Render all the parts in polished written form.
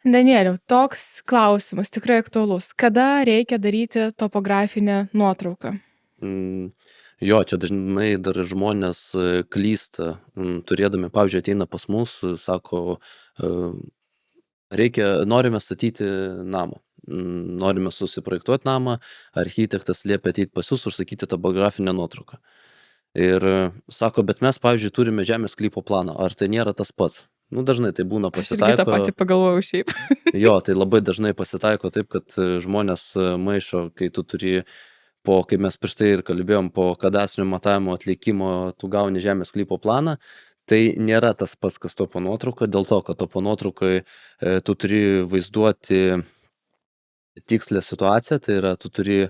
Danieliau, toks klausimas tikrai aktualus. Kada reikia daryti topografinę nuotrauką? Mm, Jo, čia dažnai dar žmonės klysta, turėdami, pavyzdžiui, ateina pas mus, sako, e, norime statyti namą. Norime susiprojektuoti namą, architektas liepia ateiti pas jūs užsakyti topografinę nuotrauką. Ir sako, bet mes, pavyzdžiui, turime žemės sklypo planą. Ar tai nėra tas pats? Nu, dažnai tai būna Aš irgi tą patį pasitaiko. pagalvojau šiaip. Jo, tai labai dažnai pasitaiko taip, kad žmonės maišo, kai tu turi kaip mes prieš tai ir kalbėjom, po kadastrinio matavimo atlikimo tu gauni žemės sklypo planą. Tai nėra tas pats, kas topo nuotrauka, dėl to, kad topo nuotraukai tu turi vaizduoti tikslę situaciją, tai yra tu turi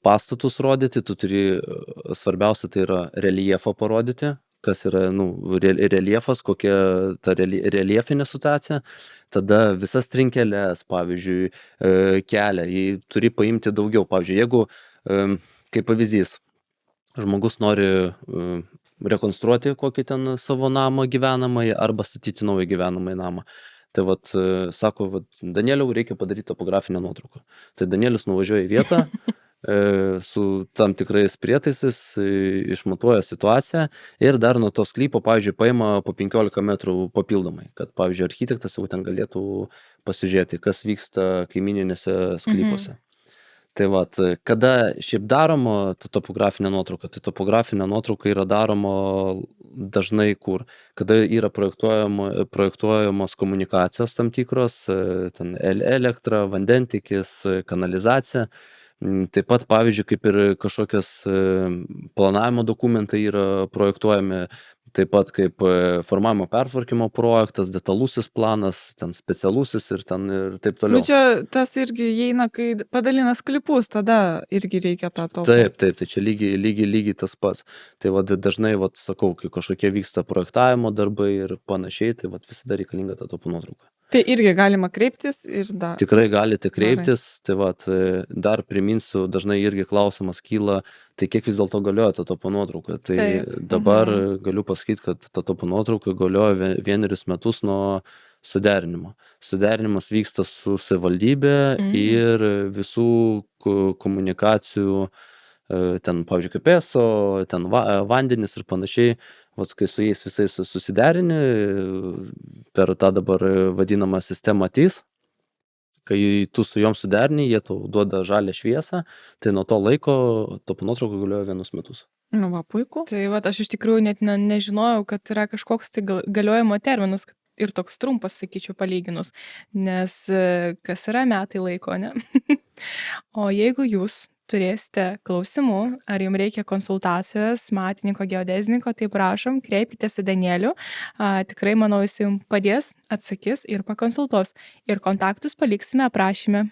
pastatus rodyti, tu turi, svarbiausia tai yra reljefą parodyti, kas yra reljefas, kokia ta reljefinė situacija, tada visas trinkeles, pavyzdžiui, kelią, jį turi paimti daugiau. Pavyzdžiui, jeigu, kaip pavyzdys, žmogus nori rekonstruoti kokį ten savo namą gyvenamąjį arba statyti naują gyvenamąjį namą. Tai vat, sako, Danieliau, reikia padaryti topografinę nuotrauką. Tai Danielius nuvažiuoja į vietą su tam tikrais prietaisais, išmatuoja situaciją ir dar nuo to sklypo, pavyzdžiui, paima po 15 metrų papildomai, kad, pavyzdžiui, architektas jau ten galėtų pasižiūrėti, kas vyksta kaimininėse sklypuose. Tai vat, kada šiaip daroma ta topografinė nuotrauka, tai topografinė nuotrauka yra daroma dažnai kur, kada yra projektuojamos komunikacijos tam tikros, ten elektra, vandentikis, kanalizacija. Taip pat, pavyzdžiui, kaip ir kažkokios planavimo dokumentai yra projektuojami, taip pat kaip formavimo pertvarkymo projektas, detalusis planas, ten specialusis ir taip toliau. Nu čia tas irgi įeina, kai padalina sklypus, tada irgi reikia tą topą. Taip, tai čia lygiai tas pats. Tai dažnai, sakau, kai kažkokie vyksta projektavimo darbai ir panašiai, tai visada reikalinga ta topo nuotrauka. Tai irgi galima kreiptis ir dar. Tikrai galite kreiptis, tai dar priminsiu, dažnai irgi klausimas kyla, tai kiek vis dėlto galioja ta topo nuotrauka. Tai dabar galiu pasakyti, kad ta topo nuotrauka galioja 1 metus nuo suderinimo. Suderinimas vyksta su savivaldybė ir visų komunikacijų, ten, pavyzdžiui, kaip eso, ten vandenis ir panašiai. Kai su jais visais susiderini, per tą dabar vadinamą sistemą TIS, kai tu su jom suderini, jie tau duoda žalią šviesą, tai nuo to laiko topo nuotrauka galioja 1 metus. Nu va, puiku. Tai aš iš tikrųjų net nežinojau, kad yra kažkoks tai galiojimo terminas ir toks trumpas, sakyčiau, palyginus, nes kas yra metai laiko, ne? O jeigu jūs turėsite klausimų, ar jums reikia konsultacijos matininko, geodezininko, tai prašom, kreipkitės į Danielių. Tikrai, manau, jis jums padės, atsakys ir pakonsultuos. Ir kontaktus paliksime aprašyme.